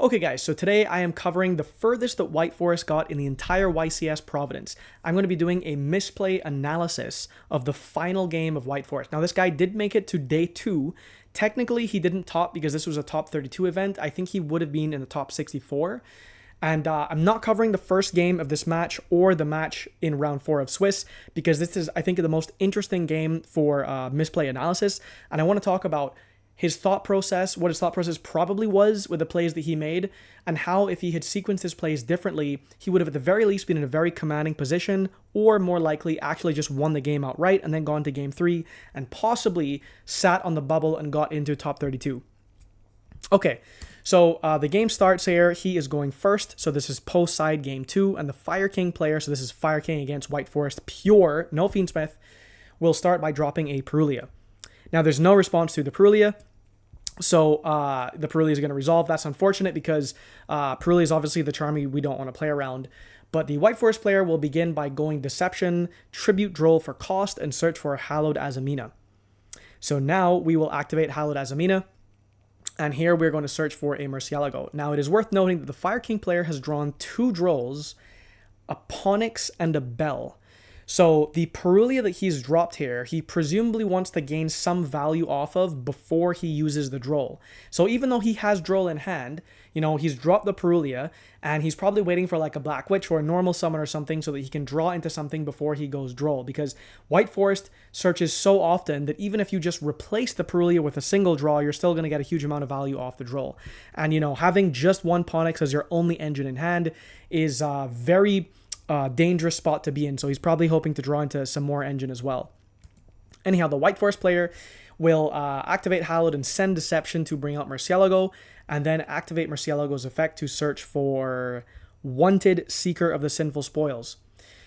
Okay guys, so today I am covering the furthest that White Forest got in the entire YCS Providence. I'm going to be doing a misplay analysis of the final game of White Forest. Now this guy did make it to day 2. Technically he didn't top because this was a top 32 event. I think he would have been in the top 64. And I'm not covering the first game of this match or the match in round 4 of Swiss because this is, I think, the most interesting game for misplay analysis. And I want to talk about his thought process, what his thought process probably was with the plays that he made, and how if he had sequenced his plays differently, he would have at the very least been in a very commanding position, or more likely actually just won the game outright and then gone to game 3 and possibly sat on the bubble and got into top 32. Okay, so the game starts here. He is going first, so this is post side game 2, and the Fire King player, so this is Fire King against White Forest, pure, no Fiendsmith, will start by dropping a Perulia. Now there's no response to the Perulia, so the Perulia is going to resolve. That's unfortunate because Perulia is obviously the charm we don't want to play around. But the White Forest player will begin by going Deception, Tribute Droll for cost, and search for Hallowed Azamina. So now we will activate Hallowed Azamina, and here we're going to search for a Murcielago. Now it is worth noting that the Fire King player has drawn 2 Drolls, a Ponix, and a Bell. So the Perulia that he's dropped here, he presumably wants to gain some value off of before he uses the Droll. So even though he has Droll in hand, you know, he's dropped the Perulia, and he's probably waiting for like a Black Witch or a normal summon or something so that he can draw into something before he goes Droll. Because White Forest searches so often that even if you just replace the Perulia with a single draw, you're still going to get a huge amount of value off the Droll. And, you know, having just one Ponix as your only engine in hand is very dangerous spot to be in, so he's probably hoping to draw into some more engine as well. Anyhow, the White Forest player will activate Hallowed and send Deception to bring out Murcielago, and then activate Murcielago's effect to search for Wanted Seeker of the Sinful Spoils.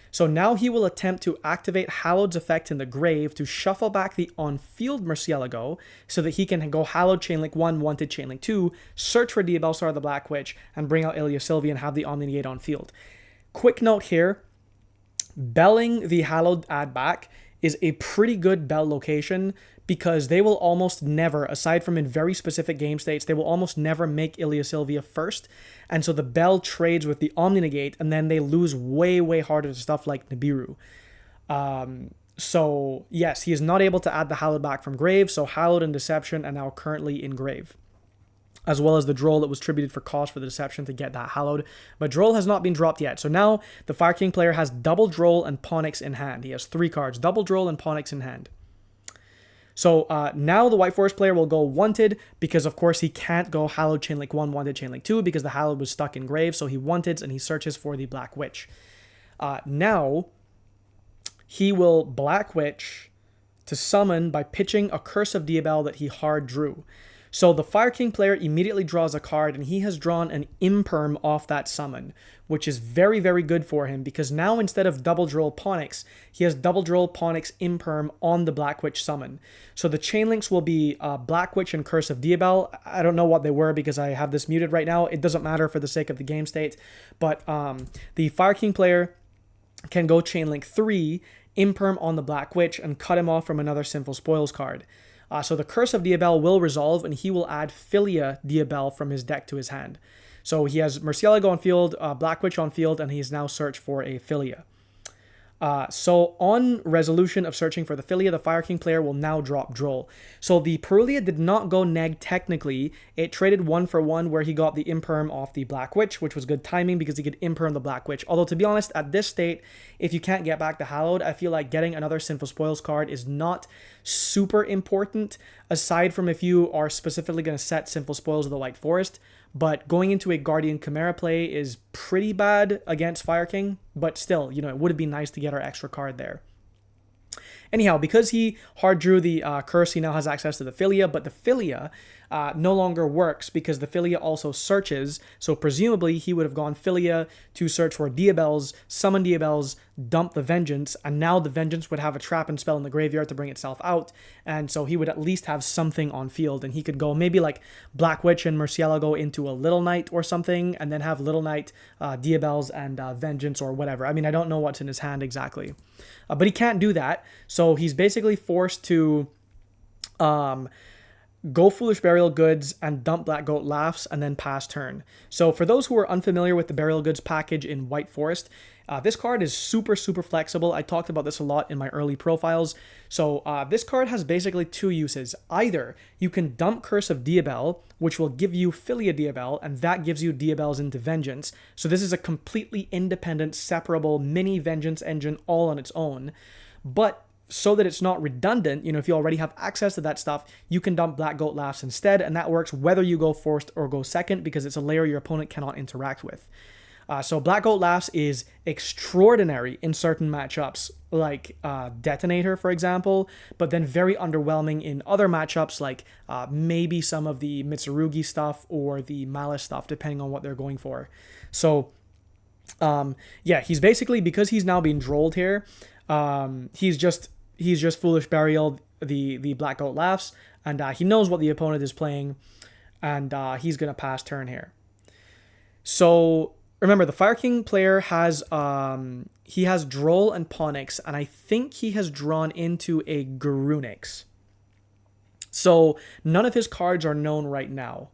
So now he will attempt to activate Hallowed's effect in the grave to shuffle back the on-field Murcielago so that he can go Hallowed Chainlink 1, Wanted Chainlink 2, search for Diabellstar the Black Witch, and bring out Ilya Sylvia and have the Omni Negate on field. Quick note here, belling the Hallowed add back is a pretty good bell location because they will almost never, aside from in very specific game states, they will almost never make Ilya Sylvia first. And so the bell trades with the Omni Negate, and then they lose way, way harder to stuff like Nibiru. So yes, he is not able to add the Hallowed back from grave, so Hallowed and Deception are now currently in grave, as well as the Droll that was tributed for cost for the Deception to get that Hallowed. But Droll has not been dropped yet. So now the Fire King player has double Droll and Ponix in hand. He has 3 cards, double Droll and Ponix in hand. So now the White Forest player will go Wanted because, of course, he can't go Hallowed Chainlink 1, Wanted Chainlink 2 because the Hallowed was stuck in grave. So he Wanteds and he searches for the Black Witch. Now he will Black Witch to summon by pitching a Curse of Diabell that he hard drew. So the Fire King player immediately draws a card, and he has drawn an Imperm off that summon, which is very, very good for him because now instead of double Droll Ponix, he has double Droll Ponix Imperm on the Black Witch summon. So the Chainlinks will be Black Witch and Curse of Diabell. I don't know what they were because I have this muted right now. It doesn't matter for the sake of the game state, but the Fire King player can go Chainlink 3, Imperm on the Black Witch, and cut him off from another Sinful Spoils card. So the Curse of Diabell will resolve, and he will add Filia Diabell from his deck to his hand. So he has Murcielago on field, Black Witch on field, and he's now searched for a Filia. So on resolution of searching for the Filia, the Fire King player will now drop Droll. So the Perulia did not go neg technically. It traded 1 for 1 where he got the Imperm off the Black Witch, which was good timing because he could Imperm the Black Witch. Although, to be honest, at this state, if you can't get back the Hallowed, I feel like getting another Sinful Spoils card is not super important, aside from if you are specifically going to set Sinful Spoils of the White Forest. But going into a Guardian Chimera play is pretty bad against Fire King, but still, you know, it would have been nice to get our extra card there. Anyhow, because he hard drew the Curse, he now has access to the Filia, but the Filia no longer works because the Filia also searches, so presumably he would have gone Filia to search for Diabells, summon Diabells, dump the Vengeance, and now the Vengeance would have a trap and spell in the graveyard to bring itself out, and so he would at least have something on field, and he could go maybe like Black Witch and Murcielago into a Little Knight or something, and then have Little Knight, Diabells, and Vengeance or whatever. I mean, I don't know what's in his hand exactly. But he can't do that, so he's basically forced to go Foolish Burial Goods and dump Black Goat Laughs and then pass turn. So for those who are unfamiliar with the Burial Goods package in White Forest, this card is super flexible. I talked about this a lot in my early profiles. So this card has basically two uses. Either you can dump Curse of Diabel, which will give you Philia Diabel, and that gives you Diabels into Vengeance. So this is a completely independent, separable mini Vengeance engine all on its own. But so that it's not redundant, if you already have access to that stuff, you can dump Black Goat Laughs instead, and that works whether you go first or go second because it's a layer your opponent cannot interact with. So Black Goat Laughs is extraordinary in certain matchups, like Detonator, for example, but then very underwhelming in other matchups, like maybe some of the Mitsurugi stuff or the Malice stuff, depending on what they're going for. So, yeah, he's basically, because he's now being drolled here, he's just Foolish Burial, the Black Goat Laughs, and he knows what the opponent is playing, and he's going to pass turn here. So remember, the Fire King player has he has Droll and Ponix, and I think he has drawn into a Garunix. So none of his cards are known right now.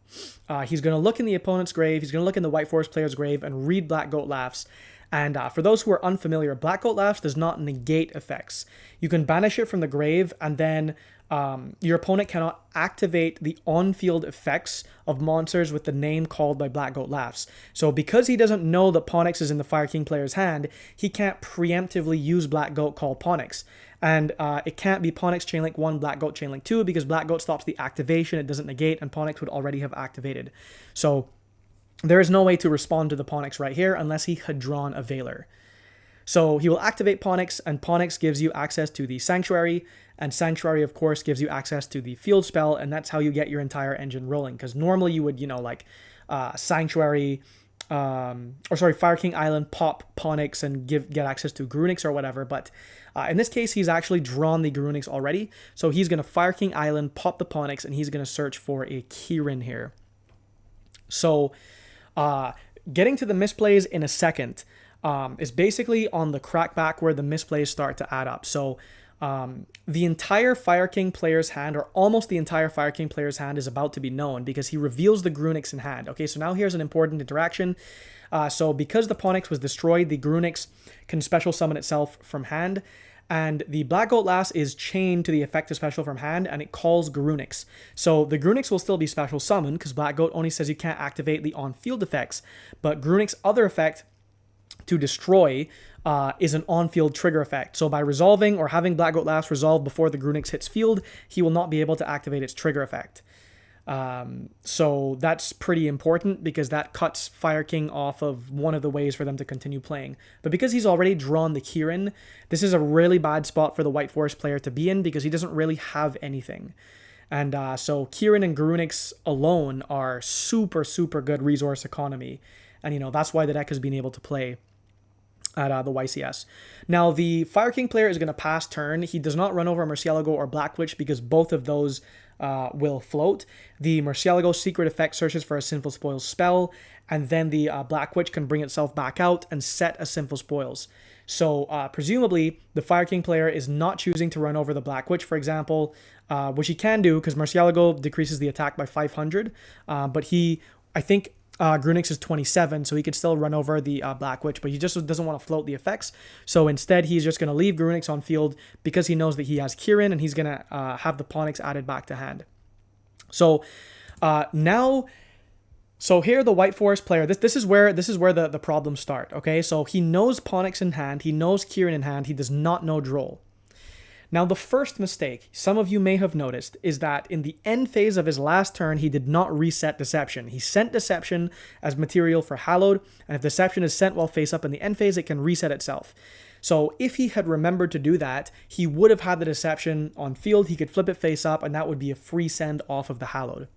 He's going to look in the opponent's grave, he's going to look in the White Forest player's grave, and read Black Goat Laughs. And for those who are unfamiliar, Black Goat Laughs does not negate effects. You can banish it from the grave, and then your opponent cannot activate the on-field effects of monsters with the name called by Black Goat Laughs. So because he doesn't know that Ponix is in the Fire King player's hand, he can't preemptively use Black Goat called Ponix. And it can't be Ponix Chainlink 1, Black Goat Chainlink 2, because Black Goat stops the activation, it doesn't negate, and Ponix would already have activated. So there is no way to respond to the Ponix right here unless he had drawn a Veiler. So he will activate Ponix, and Ponix gives you access to the Sanctuary, and Sanctuary, of course, gives you access to the field spell, and that's how you get your entire engine rolling. Because normally you would, Sanctuary, Fire King Island, pop Ponix, and get access to Garunix or whatever, but in this case, he's actually drawn the Garunix already, so he's going to Fire King Island, pop the Ponix, and he's going to search for a Kirin here. So, getting to the misplays in a second is basically on the crackback where the misplays start to add up. So the entire Fire King player's hand, or almost the entire Fire King player's hand, is about to be known because he reveals the Garunix in hand. Okay, so now here's an important interaction. So because the Ponix was destroyed, the Garunix can special summon itself from hand, and the Black Goat Laughs is chained to the effective special from hand, and it calls Garunix. So the Garunix will still be special summoned, because Black Goat only says you can't activate the on-field effects, but Garunix's other effect, to destroy, is an on-field trigger effect. So by resolving or having Black Goat Laughs resolve before the Garunix hits field, he will not be able to activate its trigger effect. So that's pretty important because that cuts Fire King off of one of the ways for them to continue playing. But because he's already drawn the Kirin, this is a really bad spot for the White Forest player to be in because he doesn't really have anything. And so Kirin and Garunix alone are super good resource economy. And that's why the deck has been able to play at the YCS. Now, the Fire King player is going to pass turn. He does not run over Murcielago or Black Witch because both of those will float. The Murcielago secret effect searches for a Sinful Spoils spell, and then the Black Witch can bring itself back out and set a Sinful Spoils. So presumably, the Fire King player is not choosing to run over the Black Witch, for example, which he can do because Murcielago decreases the attack by 500, but I think Garunix is 27, so he could still run over the Black Witch, but he just doesn't want to float the effects. So instead, he's just going to leave Garunix on field because he knows that he has Kirin, and he's going to have the Ponix added back to hand. So so here the White Forest player, this is where the problems start. Okay, so he knows Ponix in hand, he knows Kirin in hand, he does not know Droll. Now, the first mistake, some of you may have noticed, is that in the end phase of his last turn, he did not reset Deception. He sent Deception as material for Hallowed, and if Deception is sent while face up in the end phase, it can reset itself. So if he had remembered to do that, he would have had the Deception on field, he could flip it face up, and that would be a free send off of the Hallowed.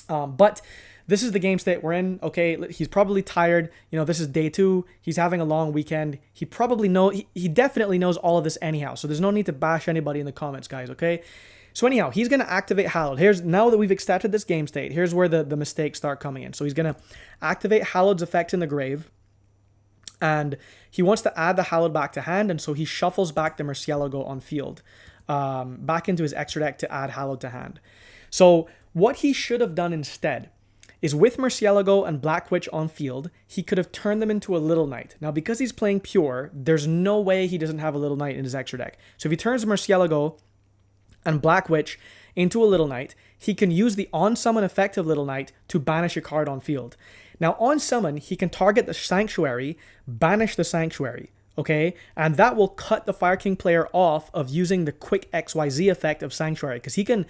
But this is the game state we're in. Okay, he's probably tired. This is day 2. He's having a long weekend. He definitely knows all of this anyhow. So there's no need to bash anybody in the comments, guys, okay? So anyhow, he's going to activate Hallowed. Now that we've accepted this game state, here's where the mistakes start coming in. So he's going to activate Hallowed's effect in the grave. And he wants to add the Hallowed back to hand. And so he shuffles back the Murcielago on field back into his extra deck to add Hallowed to hand. So what he should have done instead is with Murcielago and Black Witch on field, he could have turned them into a Little Knight. Now, because he's playing pure, there's no way he doesn't have a Little Knight in his extra deck. So if he turns Murcielago and Black Witch into a Little Knight, he can use the on-summon effect of Little Knight to banish a card on field. Now, on summon, he can target the Sanctuary, banish the Sanctuary, okay? And that will cut the Fire King player off of using the Quick XYZ effect of Sanctuary, because he can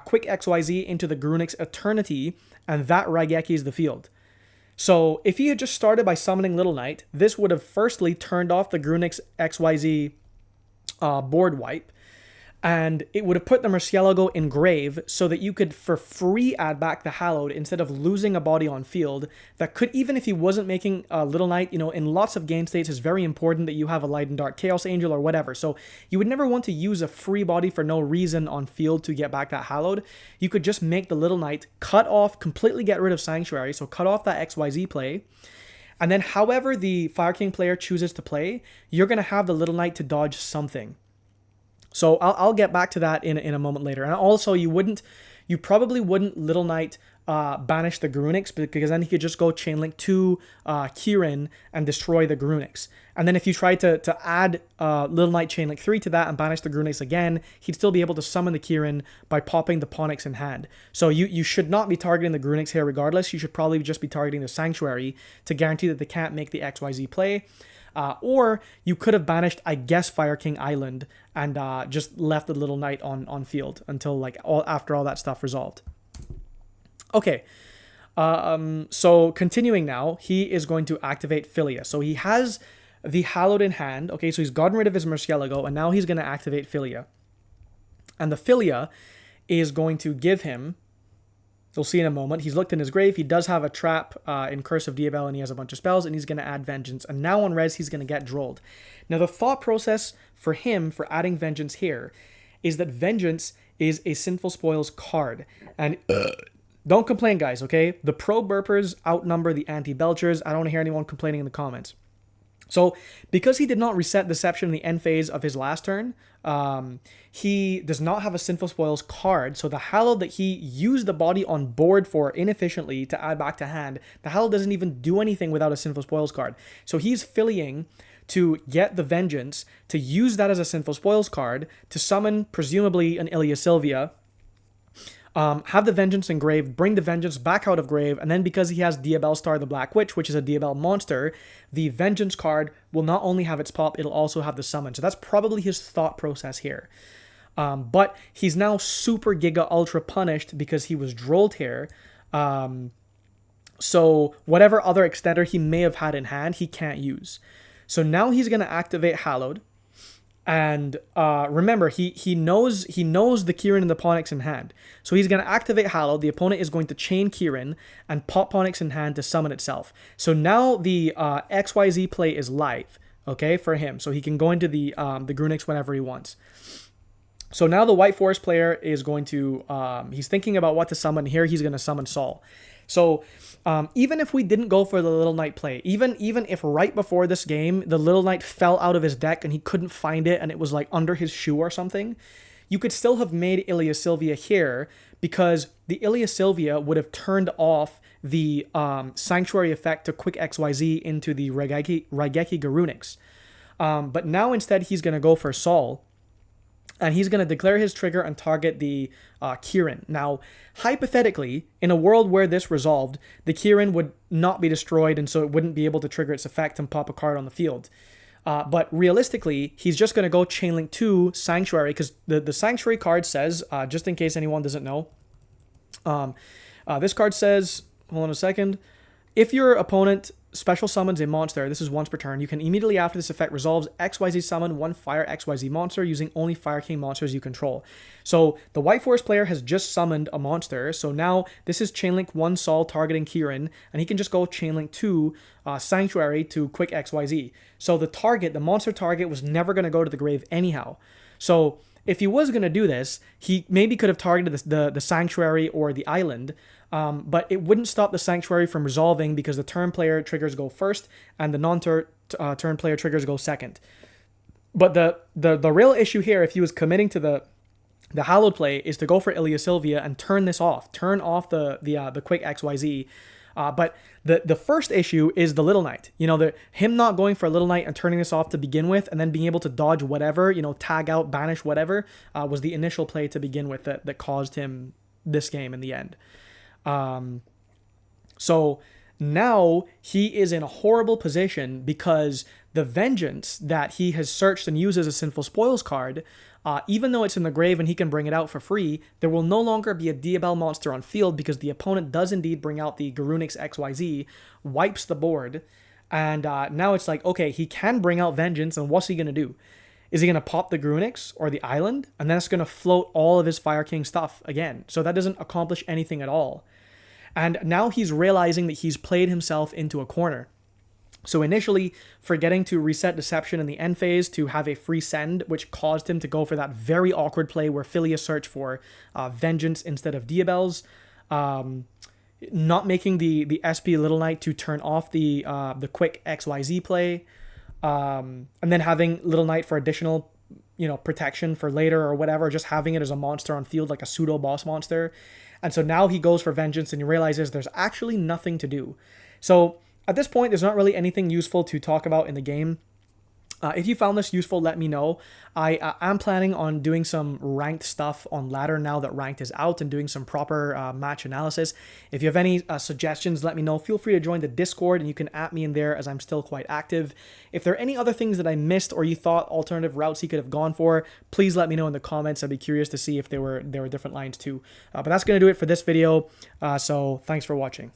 Quick XYZ into the Grunix Eternity, and that Raigekis the field. So if he had just started by summoning Little Knight, this would have firstly turned off the Grunix XYZ board wipe, and it would have put the Murcielago in grave so that you could for free add back the Hallowed instead of losing a body on field that could, even if he wasn't making a Little Knight, you know, in lots of game states it's very important that you have a Light and Dark Chaos Angel or whatever. So you would never want to use a free body for no reason on field to get back that Hallowed. You could just make the Little Knight, cut off, completely get rid of Sanctuary, so cut off that XYZ play. And then however the Fire King player chooses to play, you're going to have the Little Knight to dodge something. So I'll get back to that in a moment later. And also, you probably wouldn't Little Knight banish the Grunix, because then he could just go Chainlink to Kirin and destroy the Grunix. And then if you try to add Little Knight Chainlink 3 to that and banish the Grunix again, he'd still be able to summon the Kirin by popping the Ponix in hand. So you should not be targeting the Grunix here regardless. You should probably just be targeting the Sanctuary to guarantee that they can't make the XYZ play. Or you could have banished, I guess, Fire King Island and just left the Little Knight on field until after all that stuff resolved. Okay, so continuing now, he is going to activate Philia. So he has the Hallowed in hand. Okay, so he's gotten rid of his Murcielago, and now he's going to activate Philia. And the Philia is going to give him, you'll see in a moment, he's looked in his grave. He does have a trap in Curse of Diabel, and he has a bunch of spells, and he's going to add Vengeance. And now on res, he's going to get Drolled. Now, the thought process for him for adding Vengeance here is that Vengeance is a Sinful Spoils card. And don't complain, guys, okay? The pro burpers outnumber the anti-belchers. I don't want to hear anyone complaining in the comments. So, because he did not reset Deception in the end phase of his last turn, he does not have a Sinful Spoils card, so the Hallowed that he used the body on board for inefficiently to add back to hand, the Hallowed doesn't even do anything without a Sinful Spoils card. So he's Phillying to get the Vengeance, to use that as a Sinful Spoils card, to summon, presumably, an Ilia Sylvia, have the Vengeance engraved, bring the Vengeance back out of grave, and then because he has Diabel Star the Black Witch, which is a Diabel monster, the Vengeance card will not only have its pop, it'll also have the summon. So that's probably his thought process here. But he's now super giga ultra punished because he was Drolled here. So whatever other extender he may have had in hand, he can't use. So now he's going to activate Hallowed. And remember, he knows the Kirin and the Ponix in hand. So he's going to activate Hallowed. The opponent is going to chain Kirin and pop Ponix in hand to summon itself. So now the XYZ play is live, okay, for him. So he can go into the Grunix whenever he wants. So now the White Forest player is going to, he's thinking about what to summon. Here he's going to summon Saul. So even if we didn't go for the Little Knight play, even if right before this game, the Little Knight fell out of his deck and he couldn't find it and it was like under his shoe or something, you could still have made Ilia Sylvia here because the Ilia Sylvia would have turned off the Sanctuary effect to Quick XYZ into the Raigeki Garunix. But now instead he's going to go for Saul. And he's going to declare his trigger and target the Kirin. Now, hypothetically, in a world where this resolved, the Kirin would not be destroyed, and so it wouldn't be able to trigger its effect and pop a card on the field. But realistically, he's just going to go Chainlink to Sanctuary, because the Sanctuary card says, just in case anyone doesn't know, this card says, hold on a second, if your opponent special summons a monster, this is once per turn, you can immediately after this effect resolves XYZ summon one Fire XYZ monster using only Fire King monsters you control. So the White Forest player has just summoned a monster, so now this is Chainlink 1 Saul targeting Kirin, and he can just go Chainlink 2 Sanctuary to Quick XYZ. So the monster target was never going to go to the grave anyhow. So if he was going to do this, he maybe could have targeted the Sanctuary or the Island, but it wouldn't stop the Sanctuary from resolving because the turn player triggers go first and the non-turn player triggers go second. But the real issue here, if he was committing to the The hallowed play is to go for Ilya Sylvia and turn this off. Turn off the quick XYZ. But the first issue is the Little Knight. You know, him not going for a Little Knight and turning this off to begin with, and then being able to dodge whatever, you know, tag out, banish whatever, was the initial play to begin with that caused him this game in the end. So now he is in a horrible position because the Vengeance that he has searched and used as a Sinful Spoils card, even though it's in the grave and he can bring it out for free, there will no longer be a Diabell monster on field because the opponent does indeed bring out the Garunix XYZ, wipes the board, and now it's like, okay, he can bring out Vengeance, and what's he going to do? Is he going to pop the Garunix or the Island? And then it's going to float all of his Fire King stuff again. So that doesn't accomplish anything at all. And now he's realizing that he's played himself into a corner. So initially, forgetting to reset Deception in the end phase to have a free send, which caused him to go for that very awkward play where Philia searched for Vengeance instead of Diabells. Not making the SP Little Knight to turn off the quick XYZ play. And then having Little Knight for additional, you know, protection for later or whatever, just having it as a monster on field, like a pseudo boss monster. And so now he goes for Vengeance and he realizes there's actually nothing to do. So at this point, there's not really anything useful to talk about in the game. If you found this useful, let me know. I am planning on doing some ranked stuff on ladder now that ranked is out and doing some proper match analysis. If you have any suggestions, let me know. Feel free to join the Discord and you can @me in there as I'm still quite active. If there are any other things that I missed or you thought alternative routes he could have gone for, please let me know in the comments. I'd be curious to see if there were different lines too. But that's going to do it for this video. So thanks for watching.